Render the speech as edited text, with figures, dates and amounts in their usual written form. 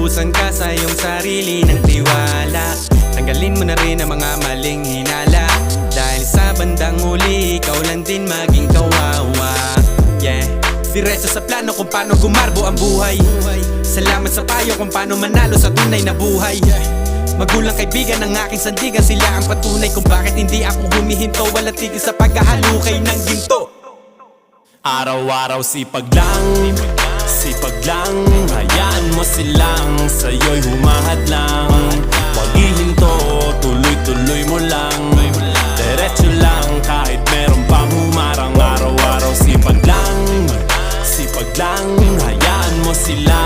Lubusan ka sa iyong sarili ng tiwala. Tanggalin mo na rin ang mga maling hinala, dahil sa bandang huli ikaw lang din maging kawawa. Yeah, diretso sa plano kung paano gumarbo ang buhay. Salamat sa payo kung paano manalo sa tunay na buhay. Magulang, kaibigan ng aking sandigan, sila ang patunay kung bakit hindi ako humihinto. Walang tigil sa paghahalukay ng ginto. Araw-araw sipag lang, sipag lang. Hayaan mo silang sa'yo'y humahadlang. Huwag ihinto, tuloy-tuloy mo lang. Diretso lang kahit meron pang humarang. Araw-araw sipag lang, sipag lang. Hayaan mo silang